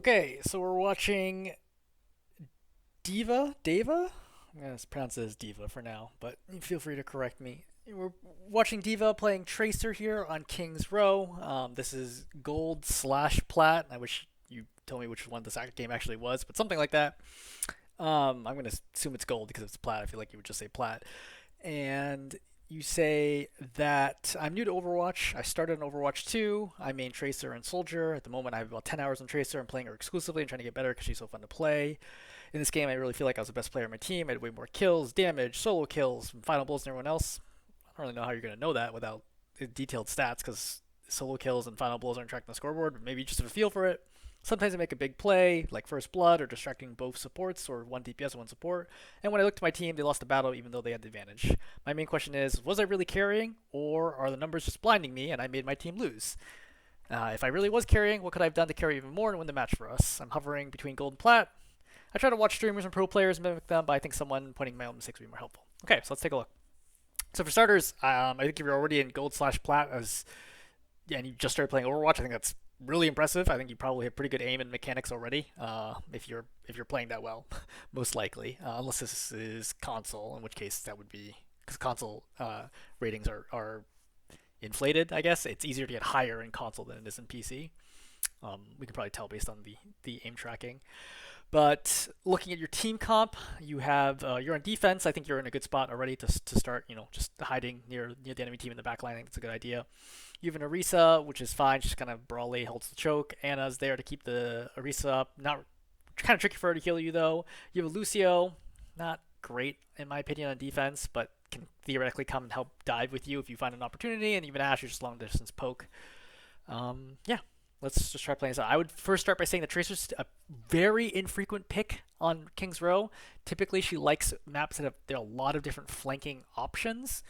Okay, so we're watching Deva? I'm gonna pronounce it as Deva for now, but feel free to correct me. We're watching Deva playing Tracer here on King's Row. This is gold slash plat. I wish you told me which one this game actually was, but something like that. I'm gonna assume it's gold because it's plat. I feel like you would just say plat. And you say that I'm new to Overwatch. I started on Overwatch 2. I main Tracer and Soldier. At the moment, I have about 10 hours on Tracer. I'm playing her exclusively and trying to get better because she's so fun to play. In this game, I really feel like I was the best player on my team. I had way more kills, damage, solo kills, final blows than everyone else. I don't really know how you're going to know that without detailed stats because solo kills and final blows aren't tracked on the scoreboard, but maybe just have a feel for it. Sometimes I make a big play, like First Blood, or distracting both supports, or one DPS and one support. And when I looked at my team, they lost the battle even though they had the advantage. My main question is, was I really carrying, or are the numbers just blinding me and I made my team lose? If I really was carrying, what could I have done to carry even more and win the match for us? I'm hovering between gold and plat. I try to watch streamers and pro players mimic them, but I think someone pointing my own mistakes would be more helpful. Okay, so let's take a look. So for starters, I think if you're already in gold slash plat and you just started playing Overwatch, I think that's really impressive. I think you probably have pretty good aim and mechanics already. If you're playing that well, most likely, unless this is console, in which case that would be because console ratings are inflated. I guess it's easier to get higher in console than it is in PC. We can probably tell based on the aim tracking. But looking at your team comp, you're on defense. I think you're in a good spot already to start. Just hiding near the enemy team in the back line. I think it's a good idea. You have an Orisa, which is fine. She's kind of brawly, holds the choke. Anna's there to keep the Orisa up. Not kind of tricky for her to heal you though. You have a Lucio, not great in my opinion on defense, but can theoretically come and help dive with you if you find an opportunity. And even Ash, is just long distance poke. Yeah, let's just try playing this out. I would first start by saying that Tracer's a very infrequent pick on King's Row. Typically, she likes maps that have there are a lot of different flanking options,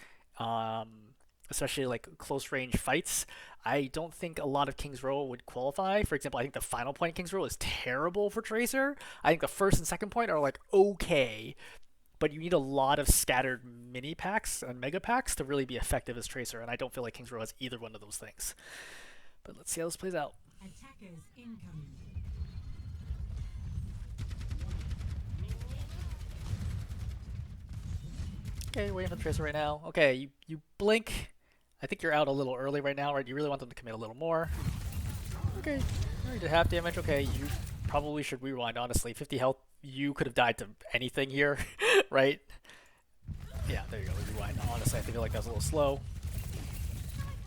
especially like close range fights. I don't think a lot of King's Row would qualify. For example, I think the final point in King's Row is terrible for Tracer. I think the first and second point are like okay, but you need a lot of scattered mini packs and mega packs to really be effective as Tracer, and I don't feel like King's Row has either one of those things. But let's see how this plays out. Attackers incoming. Okay, waiting for the Tracer right now. Okay, you blink. I think you're out a little early right now, right? You really want them to commit a little more. Okay, you did half damage. Okay, you probably should rewind, honestly. 50 health, you could have died to anything here, right? Yeah, there you go, rewind. Honestly, I feel like that was a little slow.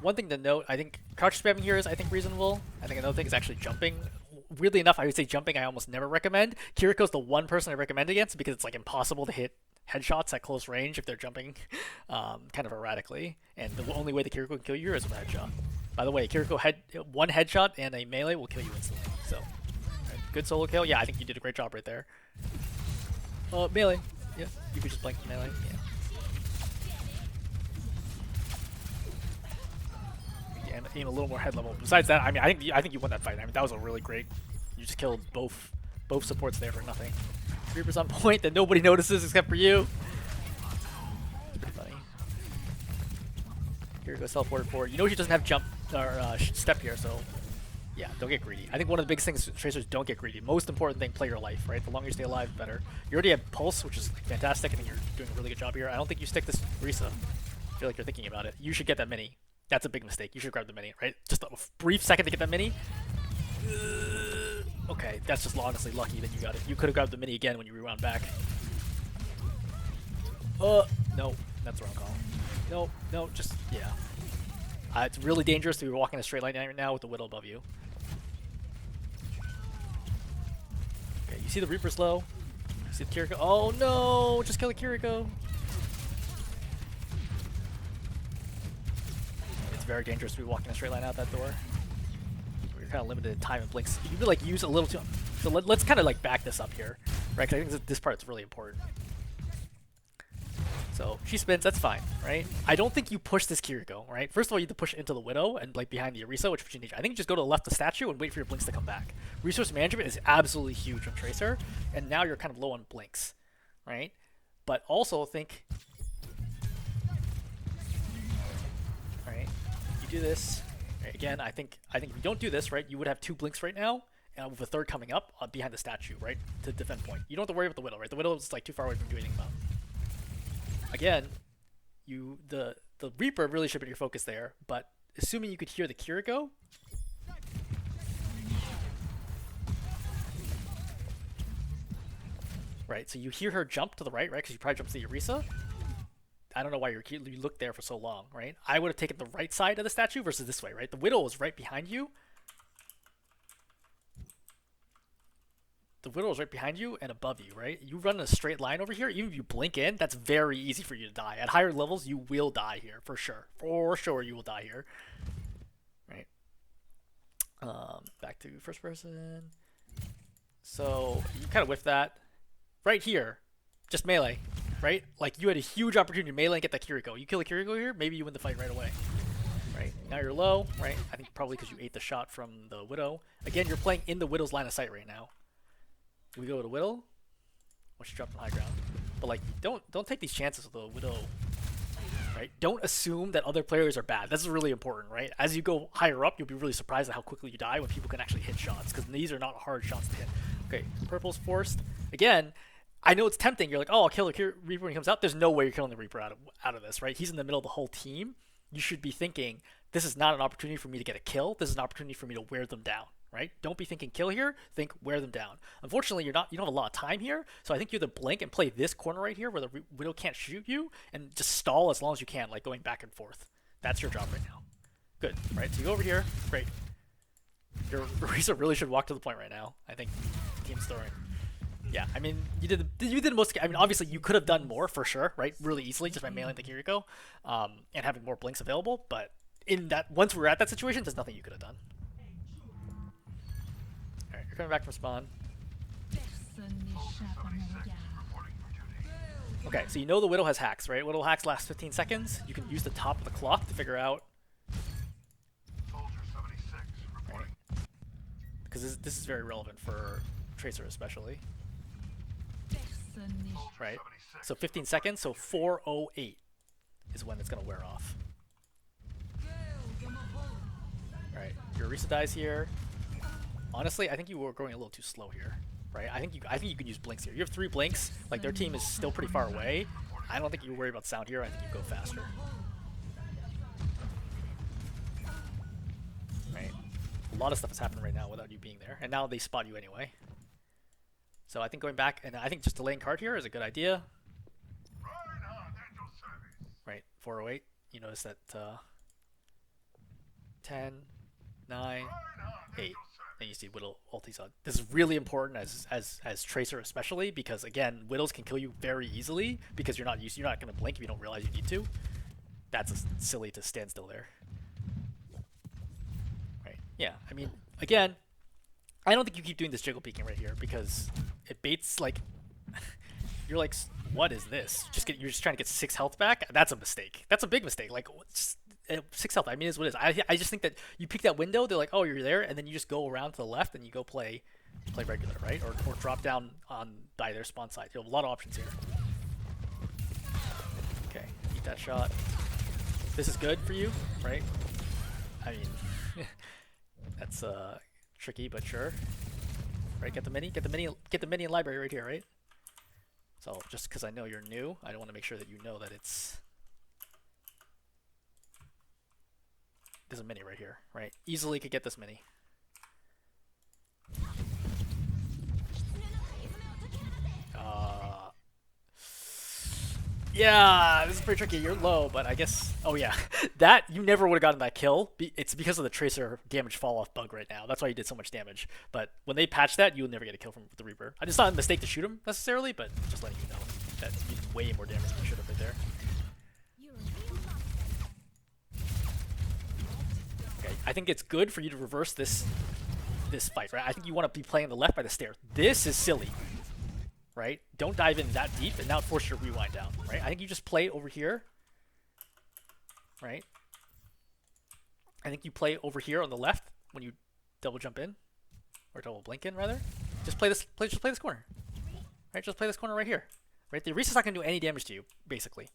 One thing to note, I think crouch spamming here is, I think, reasonable. I think another thing is actually jumping. Weirdly enough, I would say jumping I almost never recommend. Kiriko's the one person I recommend against because it's like impossible to hit headshots at close range if they're jumping kind of erratically. And the only way the Kiriko can kill you is with a headshot. By the way, Kiriko one headshot and a melee will kill you instantly. So, right, good solo kill. Yeah, I think you did a great job right there. Melee. Yeah, you could just blank melee. Yeah. Aim a little more head level. Besides that, I mean, I think you won that fight. I mean, that was a really great. You just killed both supports there for nothing. Reaper's on point that nobody notices except for you. It's pretty funny. Here goes teleported forward. You know she doesn't have jump or step here, so yeah, don't get greedy. I think one of the biggest things Tracers don't get greedy. Most important thing, play your life, right? The longer you stay alive, the better. You already have Pulse, which is fantastic. I think you're doing a really good job here. I don't think you stick this Risa. I feel like you're thinking about it. You should get that mini. That's a big mistake. You should grab the mini, right? Just a brief second to get that mini. Okay, that's just honestly lucky that you got it. You could have grabbed the mini again when you rewound back. No, that's the wrong call. No, just, yeah. It's really dangerous to be walking a straight line right now with the Widow above you. Okay, you see the Reaper's low. You see the Kiriko. Oh no, just kill the Kiriko. Very dangerous to be walking a straight line out that door. You're kind of limited in time and blinks. You could like use a little too. So let's kind of like back this up here, right? Because I think this part's really important. So she spins, that's fine, right? I don't think you push this Kiriko, right? First of all, you have to push into the Widow and like behind the Orisa, which you need. I think you just go to the left of the statue and wait for your blinks to come back. Resource management is absolutely huge on Tracer, and now you're kind of low on blinks, right? But also think. Do this. Again, I think if you don't do this, right, you would have 2 blinks right now, with a third coming up behind the statue, right, to defend point. You don't have to worry about the Widow, right? The Widow is like too far away from doing anything about. Again, the Reaper really should be your focus there, but assuming you could hear the Kiriko. Right, so you hear her jump to the right, right? Because you probably jumped to the Orisa. I don't know why you looked there for so long, right? I would have taken the right side of the statue versus this way, right? The Widow is right behind you. The Widow is right behind you and above you, right? You run in a straight line over here. Even if you blink in, that's very easy for you to die. At higher levels, you will die here, for sure. For sure, you will die here. Right. Back to first person. So, you kind of whiff that. Right here, just melee, right? Like, you had a huge opportunity to melee and get that Kiriko. You kill a Kiriko here, maybe you win the fight right away. Right, now you're low, right? I think probably because you ate the shot from the Widow. Again, you're playing in the Widow's line of sight right now. We go to Widow. Once you drop on high ground. But, like, don't take these chances with the Widow, right? Don't assume that other players are bad. This is really important, right? As you go higher up, you'll be really surprised at how quickly you die when people can actually hit shots, because these are not hard shots to hit. Okay, purple's forced. Again, I know it's tempting. You're like, oh, I'll kill the Reaper when he comes out. There's no way you're killing the Reaper out of this, right? He's in the middle of the whole team. You should be thinking, this is not an opportunity for me to get a kill. This is an opportunity for me to wear them down, right? Don't be thinking kill here. Think wear them down. Unfortunately, you don't have a lot of time here, so I think you have to blink and play this corner right here where the Widow can't shoot you, and just stall as long as you can, like going back and forth. That's your job right now. Good, right? So you go over here. Great. Your Orisa really should walk to the point right now. I think team's throwing. Yeah, I mean, you did most. I mean, obviously, you could have done more for sure, right? Really easily just by mailing the Kiriko, and having more blinks available. But in that, once we're at that situation, there's nothing you could have done. All right, you're coming back from spawn. Okay, so you know the Widow has hacks, right? Widow hacks last 15 seconds. You can use the top of the clock to figure out. Right. Because this is very relevant for Tracer especially. Right, so 15 seconds, so 4:08 is when it's gonna wear off. Right, your Orisa dies here. Honestly, I think you were going a little too slow here. Right, I think you can use blinks here. You have 3 blinks. Like, their team is still pretty far away. I don't think you worry about sound here. I think you go faster. Right, a lot of stuff is happening right now without you being there, and now they spot you anyway. So I think going back, and I think just delaying card here is a good idea. Right, 4:08. You notice that 10, 9, 8. And you see Widow ultis on. This is really important as Tracer especially, because again, Widows can kill you very easily because you're not going to blink if you don't realize you need to. That's silly to stand still there. Right. Yeah. I mean, again, I don't think you keep doing this jiggle peeking right here because it baits, like, you're like, what is this? You're just trying to get 6 health back? That's a mistake. That's a big mistake. Like, 6 health, I mean, is what it is. I just think that you peek that window, they're like, oh, you're there, and then you just go around to the left and you go play regular, right? Or drop down by their spawn side. You have a lot of options here. Okay, eat that shot. This is good for you, right? I mean, that's tricky, but sure. Right, get the mini in library right here, right? So just because I know you're new, I want to make sure that you know that there's a mini right here, right? Easily could get this mini. Yeah, this is pretty tricky. You're low, but I guess... Oh, yeah. That, you never would have gotten that kill. It's because of the Tracer damage fall-off bug right now. That's why you did so much damage. But when they patch that, you'll never get a kill from the Reaper. It's not a mistake to shoot him, necessarily, but just letting you know that you did way more damage than you should have right there. Okay, I think it's good for you to reverse this fight, right? I think you want to be playing the left by the stair. This is silly. Right? Don't dive in that deep, and now it forces your rewind down, right? I think you just play over here, right? I think you play over here on the left when you double jump in, or double blink in, rather. Just play this corner, right? Just play this corner right here, right? The Orisa's not going to do any damage to you, basically,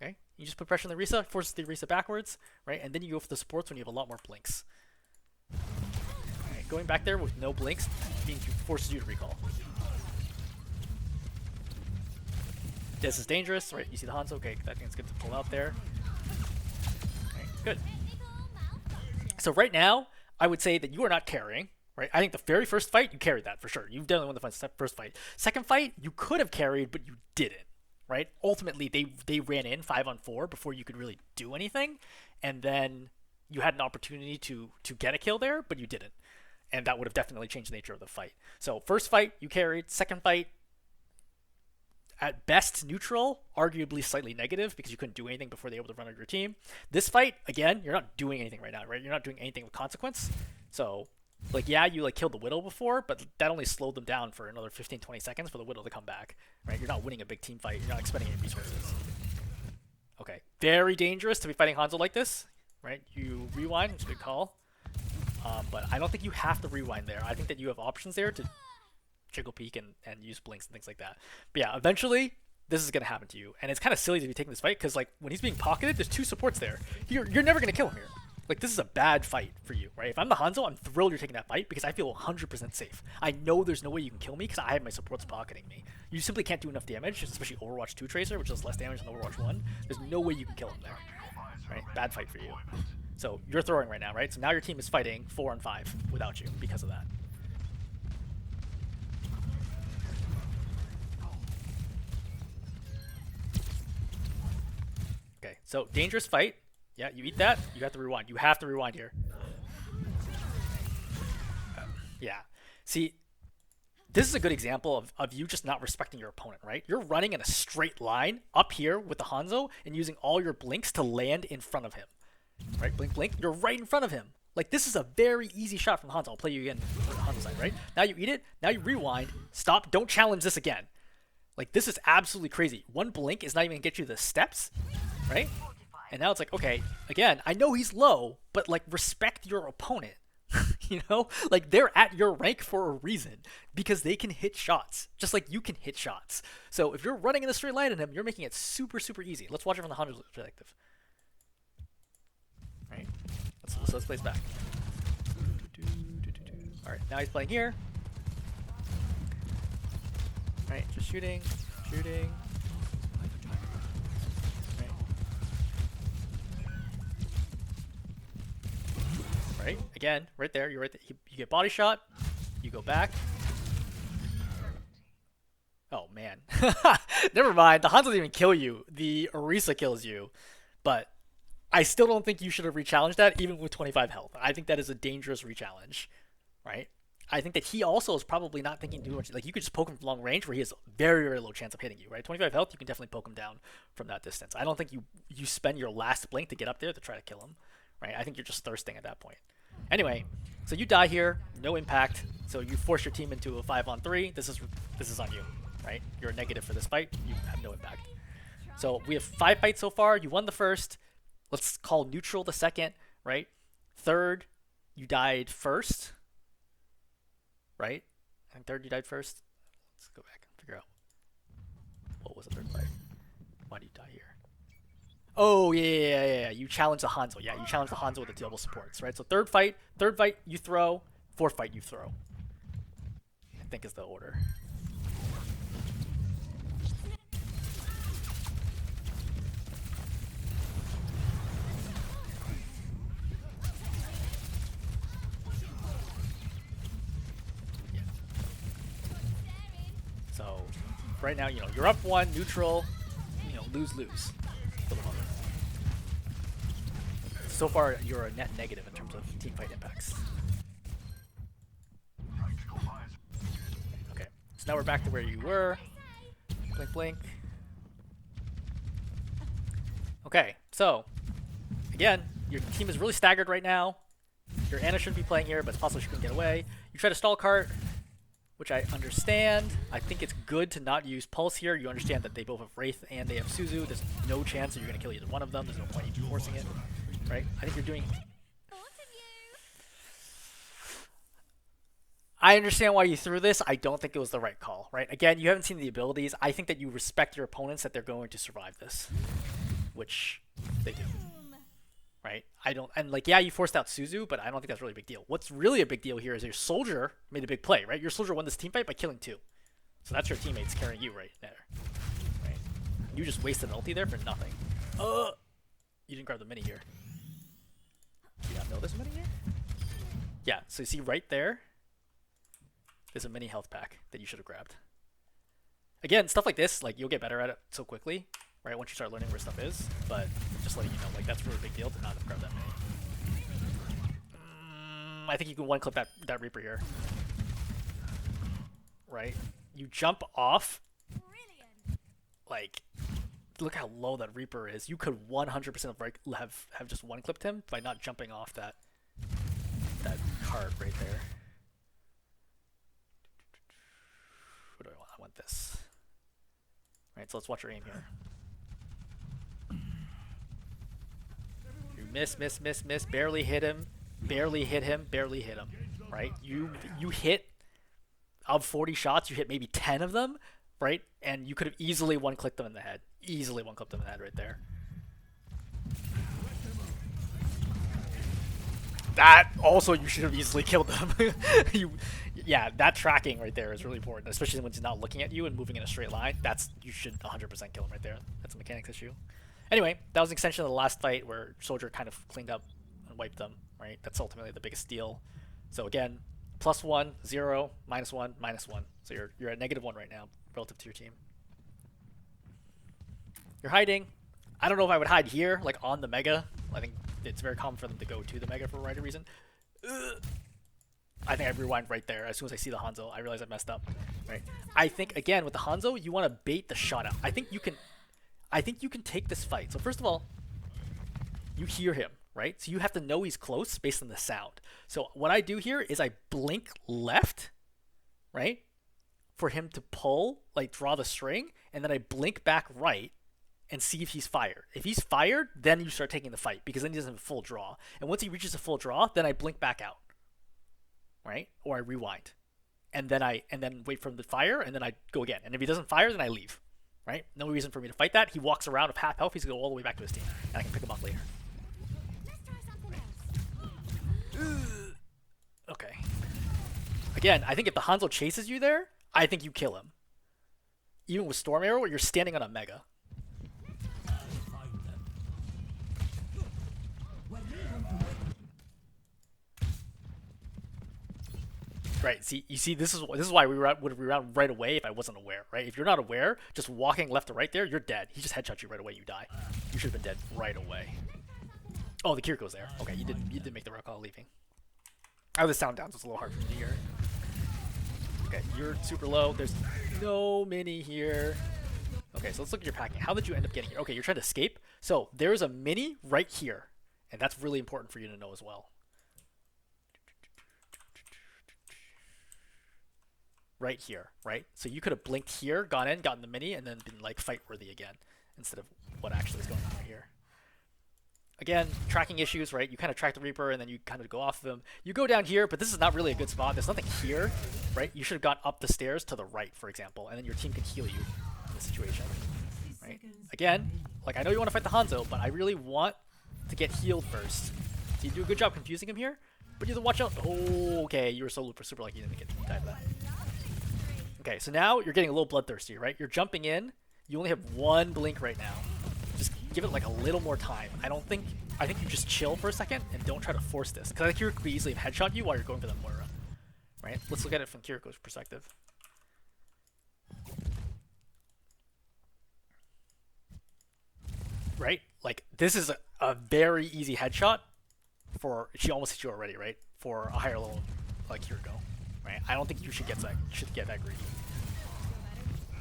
okay? You just put pressure on the Orisa, forces the Orisa backwards, right? And then you go for the supports when you have a lot more blinks. Right. Going back there with no blinks forces you to recall. This is dangerous, right? You see the Hanzo? Okay, that thing's good to pull out there. Okay, good. So right now, I would say that you are not carrying, right? I think the very first fight, you carried that for sure. You've definitely won the first fight. Second fight, you could have carried, but you didn't, right? Ultimately, they ran in 5-on-4 before you could really do anything, and then you had an opportunity to get a kill there, but you didn't. And that would have definitely changed the nature of the fight. So first fight, you carried. Second fight, at best neutral, arguably slightly negative because you couldn't do anything before they were able to run out your team. This fight, again, you're not doing anything right now, right? You're not doing anything with consequence. So, like, yeah, you like killed the Widow before, but that only slowed them down for another 15-20 seconds for the Widow to come back, right? You're not winning a big team fight. You're not expending any resources. Okay, very dangerous to be fighting Hanzo like this, right? You rewind, it's a good call. But I don't think you have to rewind there. I think that you have options there to jiggle peek and use blinks and things like that. But yeah, eventually this is gonna happen to you, and it's kind of silly to be taking this fight because like when he's being pocketed, there's two supports there. You're never gonna kill him here. Like this is a bad fight for you, right? If I'm the Hanzo, I'm thrilled you're taking that fight because I feel 100% safe. I know there's no way you can kill me because I have my supports pocketing me. You simply can't do enough damage, especially Overwatch 2 Tracer, which does less damage than Overwatch 1. There's no way you can kill him there, right? Bad fight for you. So you're throwing right now, right? So now your team is fighting 4-on-5 without you because of that. Okay, so dangerous fight. Yeah, you eat that, you have to rewind. You have to rewind here. Yeah. See, this is a good example of you just not respecting your opponent, right? You're running in a straight line up here with the Hanzo and using all your blinks to land in front of him. Right? Blink, blink. You're right in front of him. Like, this is a very easy shot from Hanzo. I'll play you again on the Hanzo side, right? Now you eat it. Now you rewind. Stop. Don't challenge this again. Like, this is absolutely crazy. One blink is not even going to get you the steps, right? And now it's like, okay, again, I know he's low, but, like, respect your opponent. You know? Like, they're at your rank for a reason because they can hit shots, just like you can hit shots. So if you're running in a straight line at him, you're making it super, super easy. Let's watch it from the Hanzo's perspective. Right? Let's play this back. Alright, now he's playing here. Right, just shooting. Right, again, right there, you're right there. You get body shot, you go back. Oh man. Never mind, the Hanzo doesn't even kill you. The Orisa kills you. But I still don't think you should have rechallenged that, even with 25 health. I think that is a dangerous rechallenge, right? I think that he also is probably not thinking too much. Like, you could just poke him from long range where he has very, very low chance of hitting you, right? 25 health, you can definitely poke him down from that distance. I don't think you spend your last blink to get up there to try to kill him, right? I think you're just thirsting at that point. Anyway, so you die here, no impact. So you force your team into a 5-on-3. This is on you, right? You're a negative for this fight. You have no impact. So we have 5 fights so far. You won the first. Let's call neutral the second, right? Third, you died first, right? And third, you died first. Let's go back and figure out what was the third fight. Why did you die here? Oh, yeah. You challenged the Hanzo. Yeah, you challenged the Hanzo with the double supports, right? So third fight, you throw. Fourth fight, you throw. I think is the order. So right now, you're up 1, neutral, lose. So far, you're a net negative in terms of team fight impacts. Okay, so now we're back to where you were. Blink, blink. Okay, so again, your team is really staggered right now. Your Ana shouldn't be playing here, but it's possible she couldn't get away. You try to stall cart, which I understand. I think it's good to not use Pulse here. You understand that they both have Wraith and they have Suzu. There's no chance that you're going to kill either one of them. There's no point in you forcing it, right? I think you're doing... I understand why you threw this. I don't think it was the right call, right? Again, you haven't seen the abilities. I think that you respect your opponents, that they're going to survive this, which they do. right? I don't, and like, yeah, you forced out Suzu, but I don't think that's really a big deal. What's really a big deal here is your soldier made a big play, right? Your soldier won this team fight by killing 2. So that's your teammates carrying you right there, right? You just wasted an ulti there for nothing. You didn't grab the mini here. Do you not know there's a mini here? Yeah, so you see right there, there's a mini health pack that you should have grabbed. Again, stuff like this, like you'll get better at it so quickly, right? Once you start learning where stuff is, but just letting you know, like that's a really big deal to not have grabbed that mini. I think you can one clip that Reaper here. Right? You jump off, like, look how low that Reaper is. You could 100% have just one clipped him by not jumping off that cart right there. What do I want? I want this. Right, so let's watch your aim here. You miss, barely hit him, barely hit him. Right? You hit, of 40 shots, you hit maybe 10 of them, right? And you could have easily one-clicked them in the head. Easily one-clicked them in the head right there. That also, you should have easily killed them. Yeah, that tracking right there is really important, especially when he's not looking at you and moving in a straight line. You should 100% kill him right there. That's a mechanics issue. Anyway, that was an extension of the last fight where Soldier kind of cleaned up and wiped them, right? That's ultimately the biggest deal. So again, +1, 0, -1, -1. So you're at -1 right now relative to your team. You're hiding. I don't know if I would hide here, like on the Mega. I think it's very common for them to go to the Mega for a variety of reason. I think I rewind right there. As soon as I see the Hanzo, I realize I messed up. Right. I think again with the Hanzo, you want to bait the shot out. I think you can take this fight. So first of all, you hear him, right? So you have to know he's close based on the sound. So what I do here is I blink left, right, for him to pull, like draw the string, and then I blink back right and see if he's fired. If he's fired, then you start taking the fight because then he doesn't have a full draw. And once he reaches a full draw, then I blink back out, right? Or I rewind, and then wait for him to fire, and then I go again. And if he doesn't fire, then I leave, right? No reason for me to fight that. He walks around with half health. He's gonna go all the way back to his team, and I can pick him up later. Okay. Again, I think if the Hanzo chases you there, I think you kill him. Even with Storm Arrow, you're standing on a Mega. Right. See, you see, this is why we would reround right away if I wasn't aware. Right. If you're not aware, just walking left to right there, you're dead. He just headshots you right away. You die. You should have been dead right away. Oh, the Kiriko's there. Okay, you did make the right call leaving. I have the sound down, so it's a little hard for me to hear. Okay, you're super low. There's no mini here. Okay, so let's look at your packing. How did you end up getting here? Okay, you're trying to escape. So there's a mini right here, and that's really important for you to know as well. Right here, right? So you could have blinked here, gone in, gotten the mini, and then been like fight worthy again, instead of what actually is going on right here. Again, tracking issues, right? You kind of track the Reaper and then you kind of go off of him. You go down here, but this is not really a good spot. There's nothing here, right? You should have gone up the stairs to the right, for example, and then your team can heal you in this situation, right? Again, like I know you want to fight the Hanzo, but I really want to get healed first. So you do a good job confusing him here, but you have to watch out. Oh, okay, you were so super lucky you didn't get dive that. Okay, so now you're getting a little bloodthirsty, right? You're jumping in. You only have one blink right now. Just give it like a little more time. I think you just chill for a second and don't try to force this. Because I think Kiriko could easily have headshot you while you're going for the Moira. Right? Let's look at it from Kiriko's perspective. Right? Like, this is a very easy headshot for... She almost hit you already, right? For a higher level like Kiriko. Right? I don't think you should get that greedy.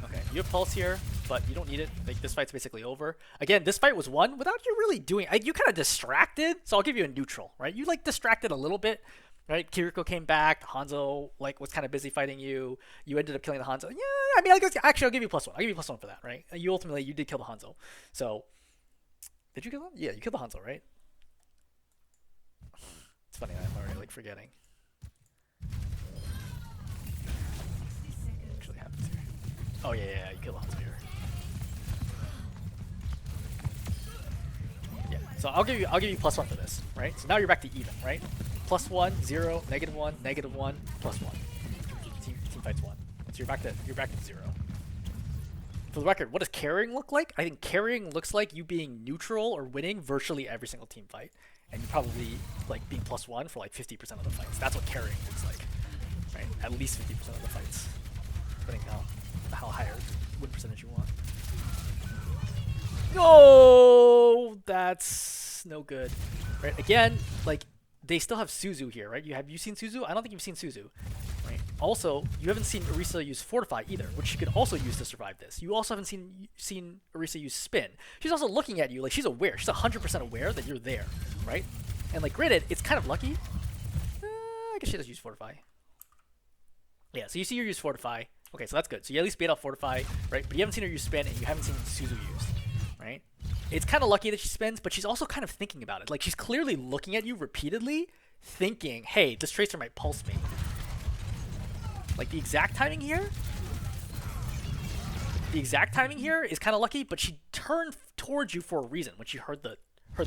Okay, you have pulse here, but you don't need it. Like, this fight's basically over. Again, this fight was won without you really doing... you kind of distracted, so I'll give you a neutral, right? You, like, distracted a little bit, right? Kiriko came back, Hanzo, like, was kind of busy fighting you. You ended up killing the Hanzo. Yeah, I mean, I guess, actually, I'll give you +1. I'll give you +1 for that, right? You did kill the Hanzo. So, did you kill him? Yeah, you killed the Hanzo, right? It's funny, I'm already, like, forgetting. Oh yeah, you killed the Hanzo here. Yeah, So I'll give you +1 for this, right? So now you're back to even, right? +1, 0, -1, -1, +1. Team fights 1. So you're back to 0. For the record, what does carrying look like? I think carrying looks like you being neutral or winning virtually every single team fight, and you probably like being +1 for like 50% of the fights. That's what carrying looks like, right? At least 50% of the fights, depending on how higher win percentage you want. No, that's no good, right? Again, like they still have Suzu here, right? Have you seen Suzu? I don't think you've seen Suzu, right? Also, you haven't seen Orisa use Fortify either, which she could also use to survive this. You also haven't seen Orisa use Spin. She's also looking at you like she's aware. She's 100% aware that you're there, right? And like granted, it's kind of lucky. I guess she does use Fortify. Yeah, so you see her use Fortify. Okay, so that's good. So you at least bait off Fortify, right? But you haven't seen her use Spin, and you haven't seen Suzu use, right? It's kind of lucky that she spins, but she's also kind of thinking about it. Like she's clearly looking at you repeatedly, thinking, hey, this Tracer might pulse me. Like the exact timing here is kind of lucky, but she turned towards you for a reason when she heard the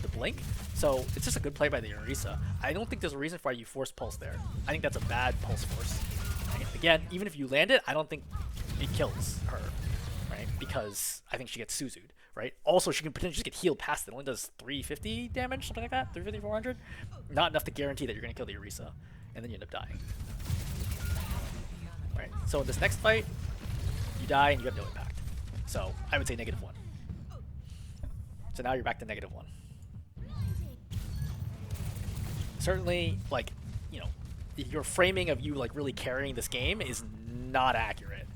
blink. So it's just a good play by the Orisa. I don't think there's a reason why you force pulse there. I think that's a bad pulse force. Right? Again, even if you land it, I don't think it kills her, right? Because I think she gets Suzu'd, right? Also, she can potentially just get healed past it. It only does 350 damage, something like that, 350, 400. Not enough to guarantee that you're going to kill the Orisa, and then you end up dying. Right. So in this next fight, you die and you have no impact. So I would say -1. So now you're back to -1. Certainly, like, you know, your framing of you like really carrying this game is not accurate.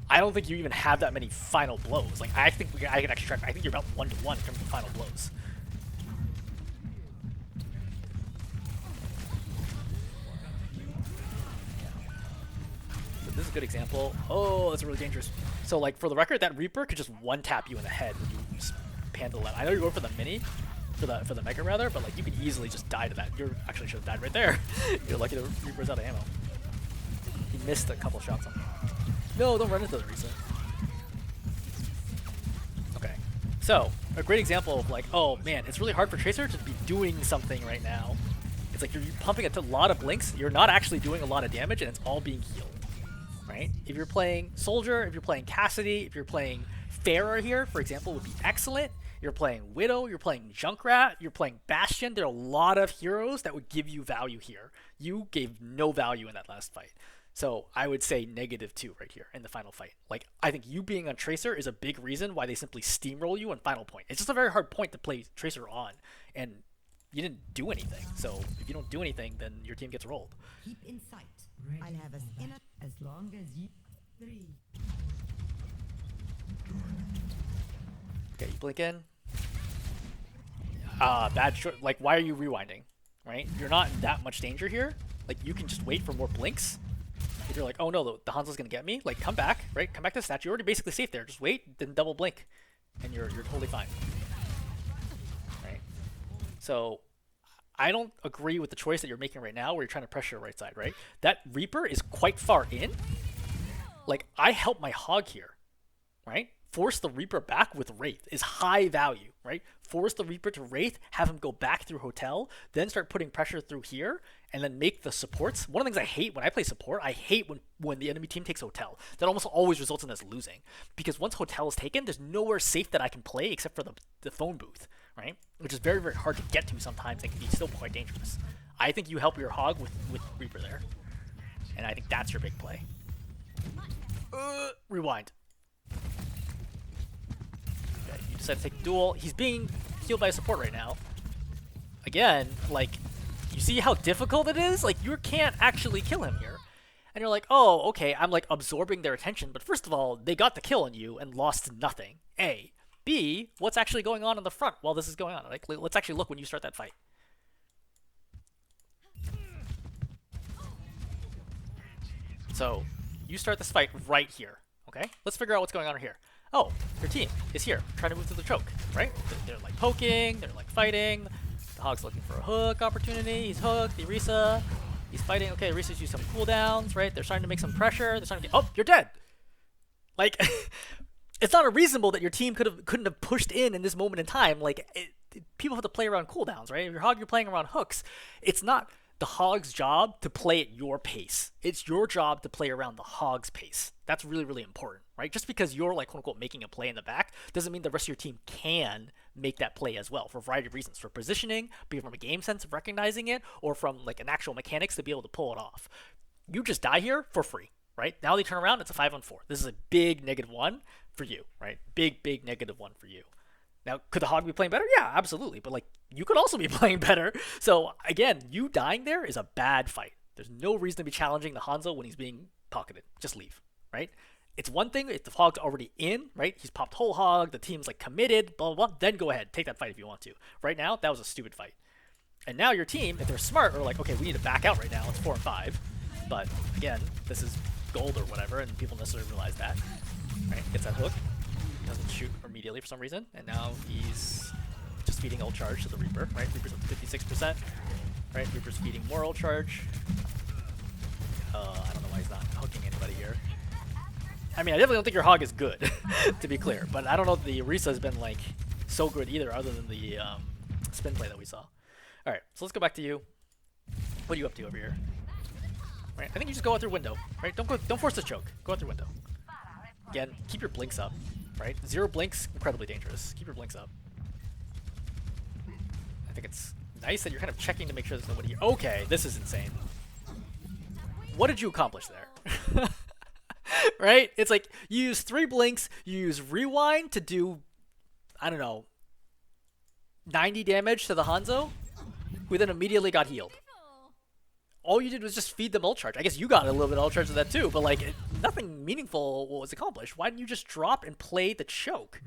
I don't think you even have that many final blows. Like I think I can actually track. I think you're about 1-to-1 in terms of final blows. This is a good example. Oh, that's really dangerous. So like for the record, that Reaper could just one-tap you in the head when you just pan to the left. I know you're going for the mini, for the Mega rather, but like you could easily just die to that. You actually should have died right there. You're lucky the Reaper's out of ammo. He missed a couple shots on me. No, don't run into the Orisa. Okay, so a great example of like, oh man, it's really hard for Tracer to be doing something right now. It's like you're pumping a lot of blinks. You're not actually doing a lot of damage, and it's all being healed. Right? If you're playing Soldier, if you're playing Cassidy, if you're playing Pharah here, for example, would be excellent. You're playing Widow, you're playing Junkrat, you're playing Bastion. There are a lot of heroes that would give you value here. You gave no value in that last fight. So I would say -2 right here in the final fight. Like, I think you being on Tracer is a big reason why they simply steamroll you on final point. It's just a very hard point to play Tracer on, and you didn't do anything. So if you don't do anything, then your team gets rolled. Keep in sight. I'll have us in as long as you 3. Okay, you blink in. Bad short. Like, why are you rewinding? Right? You're not in that much danger here. Like, you can just wait for more blinks. If you're like, oh no, the Hanzo's gonna get me. Like, come back, right? Come back to the statue. You're already basically safe there. Just wait, then double blink, and you're totally fine. Right? So I don't agree with the choice that you're making right now where you're trying to pressure your right side, right? That Reaper is quite far in. Like, I help my Hog here, right? Force the Reaper back with Wraith is high value, right? Force the Reaper to Wraith, have him go back through Hotel, then start putting pressure through here, and then make the supports. One of the things I hate when I play support, I hate when the enemy team takes Hotel. That almost always results in us losing. Because once Hotel is taken, there's nowhere safe that I can play except for the phone booth, right? Which is very, very hard to get to sometimes and can be still quite dangerous. I think you help your Hog with Reaper there. And I think that's your big play. Rewind. Okay, you decide to take a duel. He's being healed by a support right now. Again, like, you see how difficult it is? Like, you can't actually kill him here. And you're like, oh, okay, I'm like absorbing their attention. But first of all, they got the kill on you and lost nothing. A. B, what's actually going on in the front while this is going on? Like, let's actually look when you start that fight. So, you start this fight right here, okay? Let's figure out what's going on here. Oh, your team is here, trying to move through the choke, right? They're like poking, they're like fighting. The Hog's looking for a hook opportunity. He's hooked. The Orisa, he's fighting. Okay, Orisa's used some cooldowns, right? They're starting to make some pressure. They're starting to get. Oh, you're dead. Like, it's not unreasonable that your team couldn't have pushed in this moment in time. Like, people have to play around cooldowns, right? If you're playing around hooks. It's not the Hog's job to play at your pace. It's your job to play around the Hog's pace. That's really, really important, right? Just because you're like quote unquote making a play in the back doesn't mean the rest of your team can make that play as well for a variety of reasons. For positioning, be it from a game sense of recognizing it, or from like an actual mechanics to be able to pull it off. You just die here for free, right? Now they turn around, it's a 5-on-4. This is a big -1 for you, right? Big -1 for you. Now, could the Hog be playing better? Yeah, absolutely. But like, you could also be playing better. So again, you dying there is a bad fight. There's no reason to be challenging the Hanzo when he's being pocketed. Just leave, right? It's one thing if the Hog's already in, right? He's popped whole Hog, the team's like committed, blah, blah, blah. Then go ahead, take that fight if you want to. Right now, that was a stupid fight. And now your team, if they're smart, are like, okay, we need to back out right now. It's 4 and 5. But again, this is gold or whatever, and people necessarily realize that. Right? Gets that hook. Doesn't shoot immediately for some reason, and now he's just feeding ult charge to the Reaper, right? Reaper's at 56%, right? Reaper's feeding more ult charge. I don't know why he's not hooking anybody here. I mean, I definitely don't think your Hog is good, to be clear, but I don't know if the Orisa has been like so good either, other than the spin play that we saw. All right, so let's go back to you. What are you up to over here? Right, I think you just go out through window, right? Don't force the choke. Go out through window. Again, keep your blinks up. Right? 0 blinks, incredibly dangerous. Keep your blinks up. I think it's nice that you're kind of checking to make sure there's nobody here. Okay, this is insane. What did you accomplish there? Right? It's like you use 3 blinks, you use rewind to do, I don't know, 90 damage to the Hanzo, who then immediately got healed. All you did was just feed them ult charge. I guess you got a little bit of ult charge of that too, but like nothing meaningful was accomplished. Why didn't you just drop and play the choke?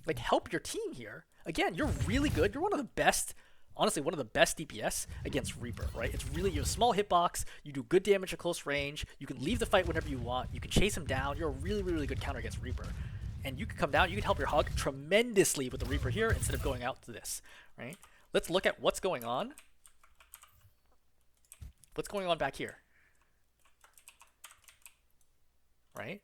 Like help your team here. Again, you're really good. You're one of the best, honestly, one of the best DPS against Reaper, right? It's really, you're a small hitbox. You do good damage at close range. You can leave the fight whenever you want. You can chase him down. You're a really, really good counter against Reaper. And you can come down. You can help your Hog tremendously with the Reaper here instead of going out to this, right? Let's look at what's going on. What's going on back here? Right?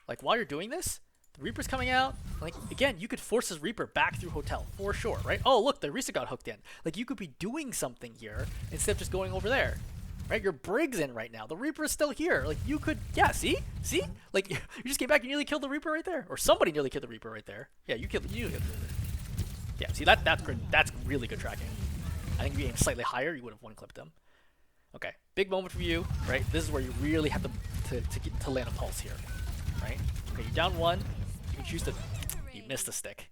Like, while you're doing this, the Reaper's coming out. Like, again, you could force his Reaper back through Hotel, for sure, right? Oh, look, the Orisa got hooked in. Like, you could be doing something here instead of just going over there. Right? Your Brig's in right now. The Reaper is still here. Like, you could, yeah, see? See? Like, you just came back and nearly killed the Reaper right there. Or somebody nearly killed the Reaper right there. Yeah, you killed the Reaper. Yeah, see, that's good. That's really good tracking. I think if you aimed slightly higher, you would have one-clipped them. Okay, big moment for you, right? This is where you really have to land a pulse here, right? Okay, you're down 1. You can choose to... You missed the stick.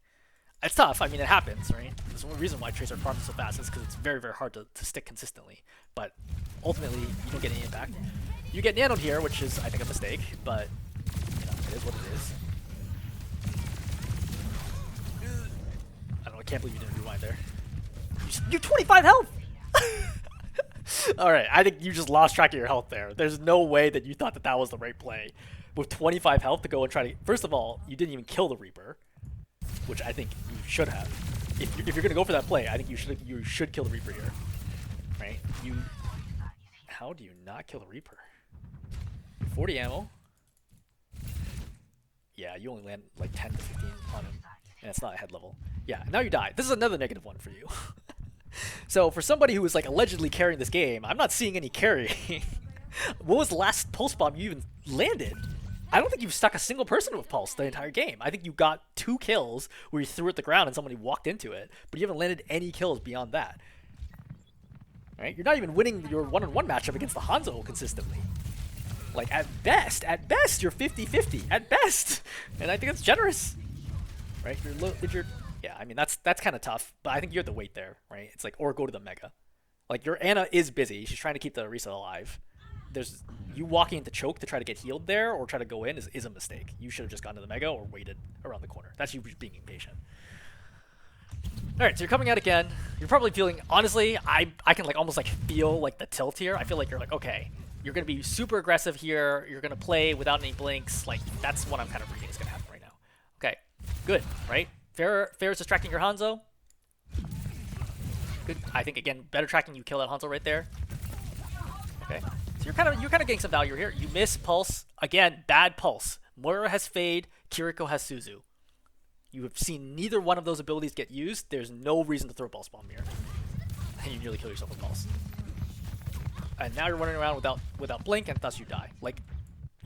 It's tough. I mean, it happens, right? There's one reason why Tracer farms so fast is because it's very, very hard to stick consistently. But ultimately, you don't get any impact. You get nanoed here, which is, I think, a mistake, but you know, it is what it is. I don't know. I can't believe you didn't rewind there. You 25 health. All right, I think you just lost track of your health there. There's no way that you thought that that was the right play. With 25 health to go and try to... First of all, you didn't even kill the Reaper, which I think you should have. If you're going to go for that play, I think you should kill the Reaper here. Right? How do you not kill the Reaper? 40 ammo. Yeah, you only land like 10 to 15 on him, and it's not a head level. Yeah, now you die. This is another -1 for you. So for somebody who was like allegedly carrying this game, I'm not seeing any carrying. What was the last pulse bomb you even landed? I don't think you've stuck a single person with pulse the entire game. I think you got 2 kills where you threw it at the ground and somebody walked into it, but you haven't landed any kills beyond that. Right? You're not even winning your one-on-one matchup against the Hanzo consistently. Like at best, you're 50-50 at best, and I think that's generous. Right? If you're yeah, I mean, that's kind of tough, but I think you have to wait there, right? It's like, or go to the Mega. Like, your Ana is busy. She's trying to keep the Orisa alive. You walking into choke to try to get healed there or try to go in is a mistake. You should have just gone to the Mega or waited around the corner. That's you being impatient. All right, so you're coming out again. You're probably feeling, honestly, I can like almost like feel like the tilt here. I feel like you're like, okay, you're going to be super aggressive here. You're going to play without any blinks. Like, that's what I'm kind of reading is going to happen right now. Okay, good, right? Fair is distracting your Hanzo. Good. I think again, better tracking. You kill that Hanzo right there. Okay. So you're kind of getting some value here. You miss pulse again. Bad pulse. Moira has Fade. Kiriko has Suzu. You have seen neither one of those abilities get used. There's no reason to throw Pulse Bomb here. And you nearly kill yourself with Pulse. And now you're running around without Blink, and thus you die. Like,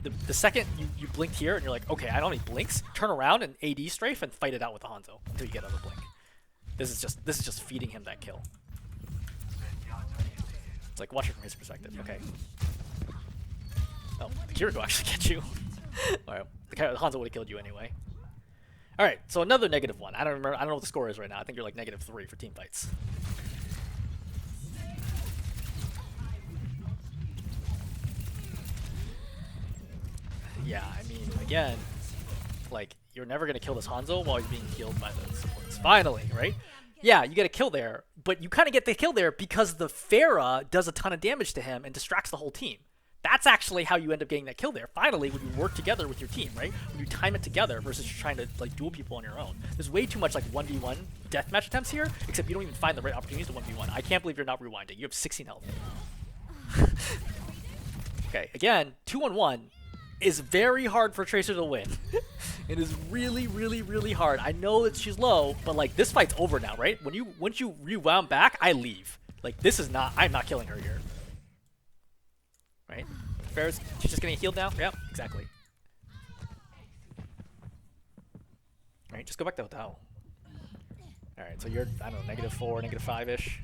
the second you blinked here, and you're like, okay, I don't need Blinks, turn around and AD strafe and fight it out with the Hanzo until you get another Blink. This is just feeding him that kill. It's like, watch it from his perspective. Okay. Oh, the Kiriko actually get you. Alright, the Hanzo would have killed you anyway. Alright, so another -1. I don't know what the score is right now. I think you're like -3 for team fights. Yeah, I mean, again, like, you're never gonna kill this Hanzo while he's being healed by the supports. Finally, right? Yeah, you get a kill there, but you kind of get the kill there because the Pharah does a ton of damage to him and distracts the whole team. That's actually how you end up getting that kill there. Finally, when you work together with your team, right? When you time it together versus just trying to like duel people on your own. There's way too much like 1v1 deathmatch attempts here, except you don't even find the right opportunities to 1v1. I can't believe you're not rewinding. You have 16 health. Okay, again, 2-on-1 is very hard for Tracer to win. It is really, really, really hard. I know that she's low, but like this fight's over now, right? Once you rewound back, I leave. Like this is not. I'm not killing her here. Right? Farah's, she's just getting healed now? Yep, exactly. Alright, just go back to Hotel. Alright, so you're, I don't know, -4, -5-ish.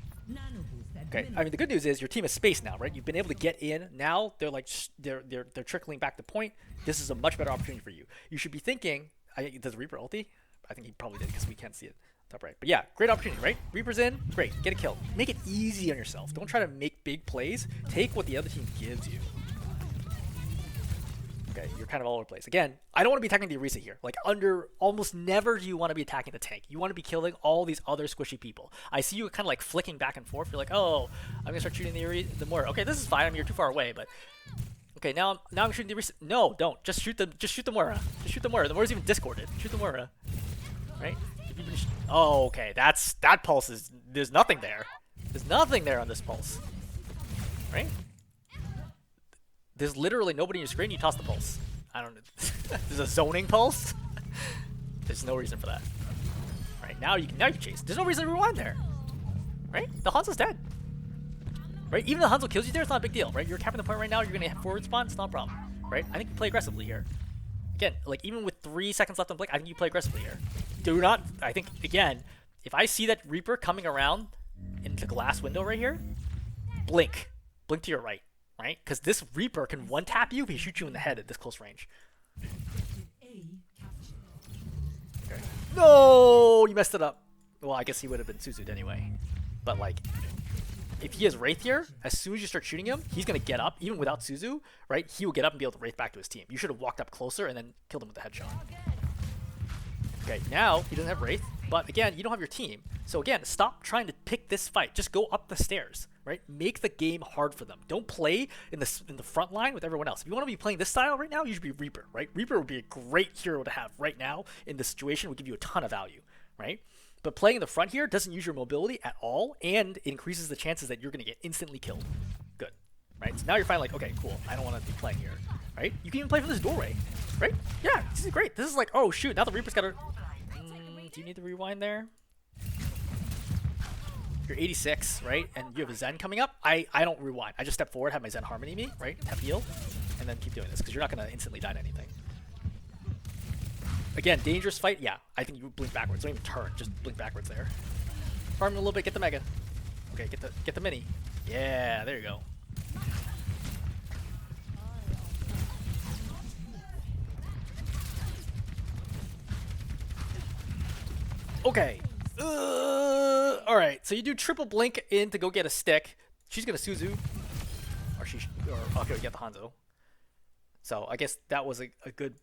Okay, I mean, the good news is your team is space now, right? You've been able to get in. Now they're like, they're trickling back to point. This is a much better opportunity for you. You should be thinking, does Reaper ulti? I think he probably did because we can't see it. Top right. But yeah, great opportunity, right? Reaper's in, great, get a kill. Make it easy on yourself. Don't try to make big plays. Take what the other team gives you. Okay, you're kind of all over the place. Again, I don't want to be attacking the Orisa here. Like, almost never do you want to be attacking the tank. You want to be killing all these other squishy people. I see you kind of like flicking back and forth. You're like, oh, I'm going to start shooting the Moira. Okay, this is fine. I mean, you're too far away, but... Okay, now I'm shooting the Orisa. No, don't. Just shoot the Moira. Just shoot the Moira. The Moira's even discorded. Shoot the Moira. Right? Oh, okay. That pulse is... There's nothing there. There's nothing there on this pulse. Right? There's literally nobody on your screen. You toss the pulse. I don't know. There's a zoning pulse. There's no reason for that. Right? Now you can chase. There's no reason to rewind there. Right? The Hanzo's dead. Right? Even if the Hanzo kills you there, it's not a big deal. Right? You're capping the point right now. You're gonna have forward spawn. It's not a problem. Right? I think you play aggressively here. Again, like even with 3 seconds left on Blink, I think you play aggressively here. Do not, I think, again, if I see that Reaper coming around in the glass window right here, blink. Blink to your right, right? Because this Reaper can one-tap you if he shoots you in the head at this close range. Okay. No, you messed it up. Well, I guess he would have been Suzu'd anyway. But like, if he has Wraith here, as soon as you start shooting him, he's going to get up, even without Suzu, right? He will get up and be able to Wraith back to his team. You should have walked up closer and then killed him with the headshot. Okay, now he doesn't have Wraith, but again, you don't have your team. So again, stop trying to pick this fight. Just go up the stairs, right? Make the game hard for them. Don't play in the front line with everyone else. If you want to be playing this style right now, you should be Reaper, right? Reaper would be a great hero to have right now in this situation. Would give you a ton of value, right? But playing in the front here doesn't use your mobility at all, and it increases the chances that you're going to get instantly killed. Good, right? So now you're finally like, okay, cool. I don't want to be playing here, right? You can even play from this doorway, right? Yeah, this is great. This is like, oh shoot, now the Reaper's got to... do you need to rewind there? You're 86, right? And you have a Zen coming up. I don't rewind. I just step forward, have my Zen Harmony me, right? Tap heal, and then keep doing this, because you're not going to instantly die to anything. Again, dangerous fight. Yeah, I think you blink backwards. Don't even turn. Just blink backwards there. Farm a little bit. Get the Mega. Okay, get the Mini. Yeah, there you go. Okay. Alright, so you do triple blink in to go get a stick. She's gonna Suzu. Or okay, get the Hanzo. So I guess that was a good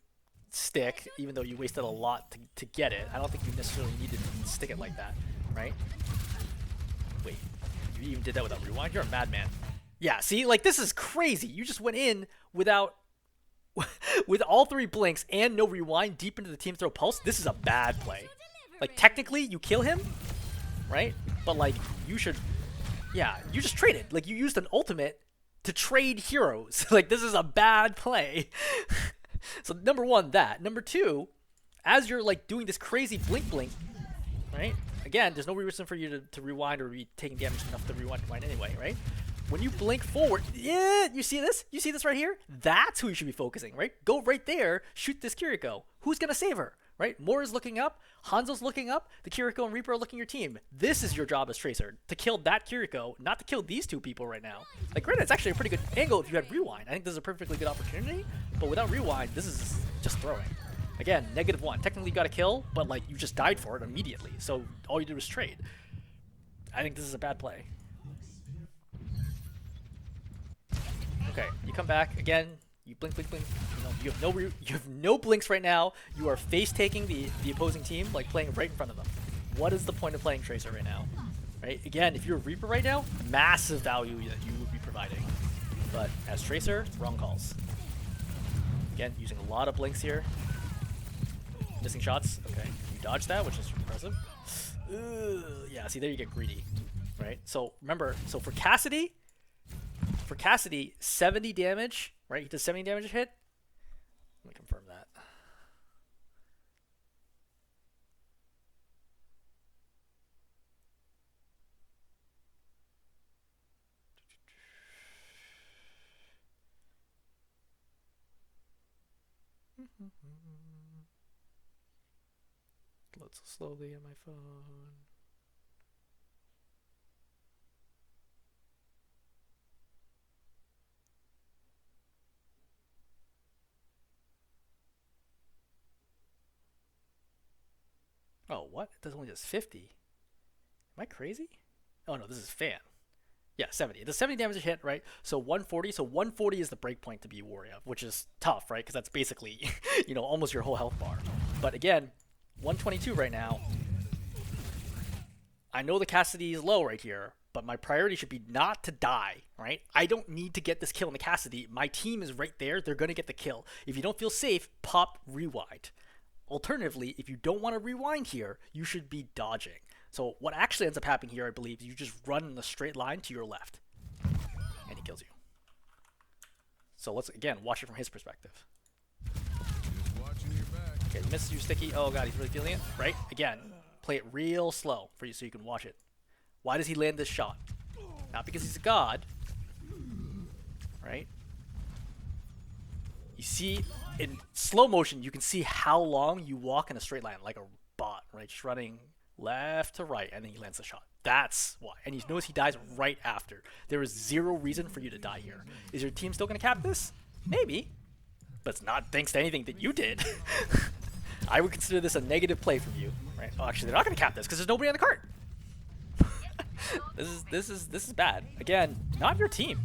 stick, even though you wasted a lot to get it. I don't think you necessarily needed to stick it like that, right? Wait, you even did that without rewind? You're a madman. Yeah, see, like this is crazy. You just went in without... with all 3 blinks and no rewind deep into the team throw pulse. This is a bad play. Like, technically, you kill him, right? But, like, you should... Yeah, you just traded. Like, you used an ultimate to trade heroes. Like, this is a bad play. So, number 1, that. Number 2, as you're like doing this crazy blink, right? Again, there's no reason for you to rewind or be taking damage enough to rewind anyway, right? When you blink forward, yeah, you see this? You see this right here? That's who you should be focusing, right? Go right there, shoot this Kiriko. Who's gonna save her, right? Mora's looking up, Hanzo's looking up, the Kiriko and Reaper are looking your team. This is your job as Tracer, to kill that Kiriko, not to kill these two people right now. Like, granted, it's actually a pretty good angle if you had Rewind. I think this is a perfectly good opportunity, but without Rewind, this is just throwing. Again, -1. Technically you got a kill, but like you just died for it immediately, so all you did was trade. I think this is a bad play. Okay, you come back again. You blink. You know, you have no blinks right now. You are face taking the opposing team, like playing right in front of them. What is the point of playing Tracer right now? Right? Again, if you're a Reaper right now, massive value that you would be providing. But as Tracer, wrong calls. Again, using a lot of blinks here. Missing shots. Okay, you dodged that, which is impressive. Yeah, see there you get greedy, right? So remember, so for Cassidy, 70 damage, right? He does 70 damage a hit. Let me confirm that. Loads slowly on my phone. Oh, what? It does only does 50. Am I crazy? Oh no, this is fan. Yeah, 70. It does 70 damage a hit, right? So 140. So 140 is the breakpoint to be wary of, which is tough, right? Because that's basically, you know, almost your whole health bar. But again, 122 right now. I know the Cassidy is low right here, but my priority should be not to die, right? I don't need to get this kill in the Cassidy. My team is right there. They're going to get the kill. If you don't feel safe, pop Rewind. Alternatively, if you don't want to rewind here, you should be dodging. So what actually ends up happening here, I believe, is you just run in a straight line to your left. And he kills you. So let's, again, watch it from his perspective. Okay, he misses you, Sticky. Oh god, he's really feeling it. Right? Again, play it real slow for you so you can watch it. Why does he land this shot? Not because he's a god. Right? You see, in slow motion, you can see how long you walk in a straight line, like a bot, right? Just running left to right, and then he lands the shot. That's why. And you notice he dies right after. There is zero reason for you to die here. Is your team still going to cap this? Maybe. But it's not thanks to anything that you did. I would consider this a negative play from you, right? Oh, actually, they're not going to cap this because there's nobody on the cart. This is bad. Again, not your team.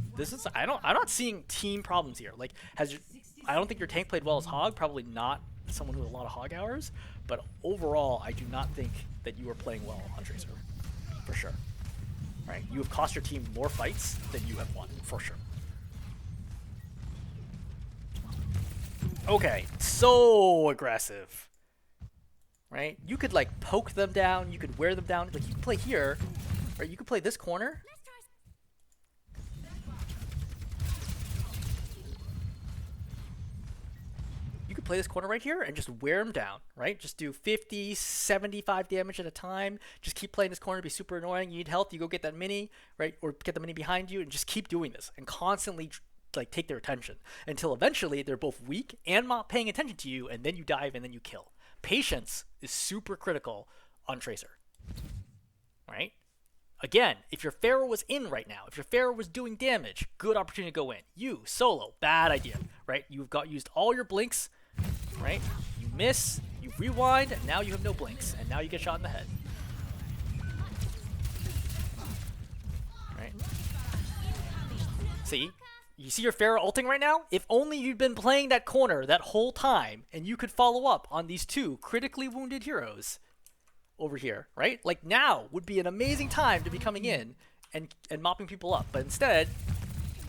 I'm not seeing team problems here. Like, I don't think your tank played well as Hog. Probably not someone who has a lot of Hog hours. But overall, I do not think that you are playing well on Tracer, for sure. Right? You have cost your team more fights than you have won, for sure. Okay, so aggressive. Right? You could like poke them down. You could wear them down. Like you could play here, or you could play this corner. You could play this corner right here and just wear them down, right? Just do 50, 75 damage at a time. Just keep playing this corner, be super annoying. You need health, you go get that mini, right? Or get the mini behind you and just keep doing this and constantly like take their attention until eventually they're both weak and not paying attention to you, and then you dive and then you kill. Patience is super critical on Tracer, right? Again, if your Pharaoh was in right now, if your Pharaoh was doing damage, good opportunity to go in. You, solo, bad idea, right? You've used all your blinks, right? You miss, you rewind, and now you have no blinks, and now you get shot in the head. Right? See? You see your Pharaoh ulting right now? If only you'd been playing that corner that whole time, and you could follow up on these two critically wounded heroes over here, right? Like now would be an amazing time to be coming in and mopping people up, but instead,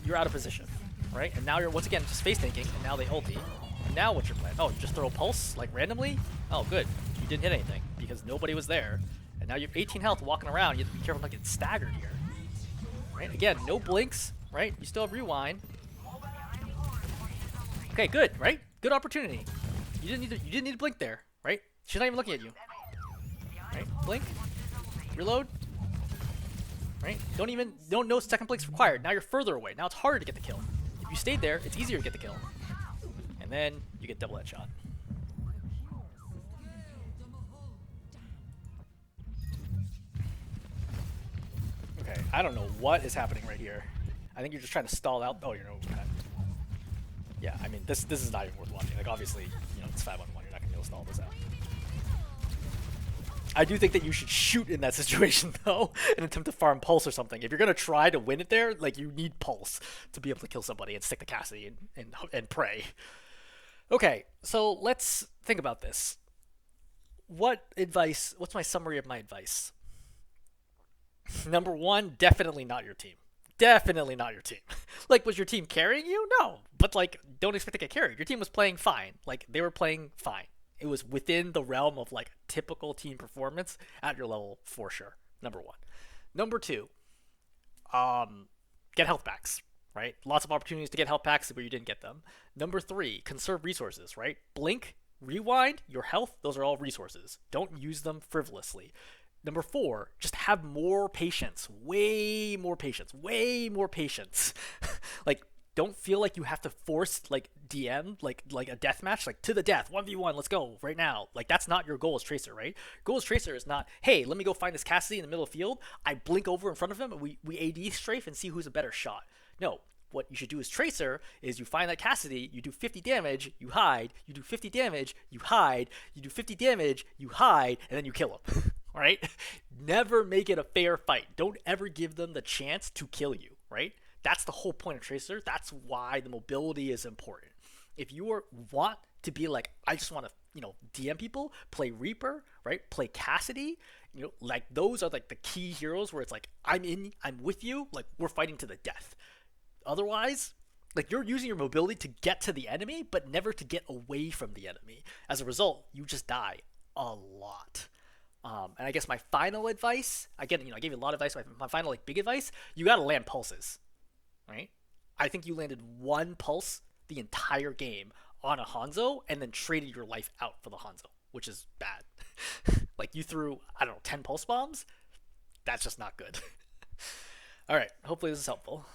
you're out of position, right? And now you're once again just face tanking, and now they ulti. And now what's your plan? Oh, you just throw a pulse, like randomly? Oh, good. You didn't hit anything, because nobody was there. And now you have 18 health walking around, you have to be careful not to get staggered here. Right? Again, no blinks, right? You still have rewind. Okay, good, right? Good opportunity. You didn't need to blink there, right? She's not even looking at you, right? Blink, reload, right? Don't know second blink's required. Now you're further away. Now it's harder to get the kill. If you stayed there, it's easier to get the kill. And then you get double headshot. Okay, I don't know what is happening right here. I think you're just trying to stall out. Oh, you're no. Yeah, I mean this is not even worth watching. Like obviously, it's 5-on-1. You're not gonna be able to stall this out. I do think that you should shoot in that situation though, and attempt to farm pulse or something. If you're gonna try to win it there, like you need pulse to be able to kill somebody and stick the Cassidy and pray. Okay, so let's think about this. What's my summary of my advice? Number one, definitely not your team. Definitely not your team. Like, was your team carrying you? No. But, like, don't expect to get carried. Your team was playing fine. Like, they were playing fine. It was within the realm of, like, typical team performance at your level for sure. Number one. Number two, get health packs, right? Lots of opportunities to get health packs where you didn't get them. Number three, conserve resources, right? Blink, rewind, your health, those are all resources. Don't use them frivolously. Number four, just have more patience. Way more patience. Way more patience. Like, don't feel like you have to force, like, DM, like a deathmatch, like, to the death, 1v1, let's go, right now. Like, that's not your goal as Tracer, right? Goal as Tracer is not, hey, let me go find this Cassidy in the middle of the field, I blink over in front of him, and we AD strafe and see who's a better shot. No. What you should do as Tracer is you find that Cassidy, you do 50 damage, you hide, you do 50 damage, you hide, you do 50 damage, you hide, and then you kill him. Right? Never make it a fair fight. Don't ever give them the chance to kill you, right? That's the whole point of Tracer. That's why the mobility is important. If you want to be like, I just want to, DM people, play Reaper, right? Play Cassidy, like those are like the key heroes where it's like, I'm with you, like we're fighting to the death. Otherwise, like you're using your mobility to get to the enemy, but never to get away from the enemy. As a result, you just die a lot. And I guess my final advice, again, I gave you a lot of advice. My final, like, big advice, you gotta land pulses, right? I think you landed one pulse the entire game on a Hanzo, and then traded your life out for the Hanzo, which is bad. Like, you threw, I don't know, 10 pulse bombs? That's just not good. All right, hopefully this is helpful.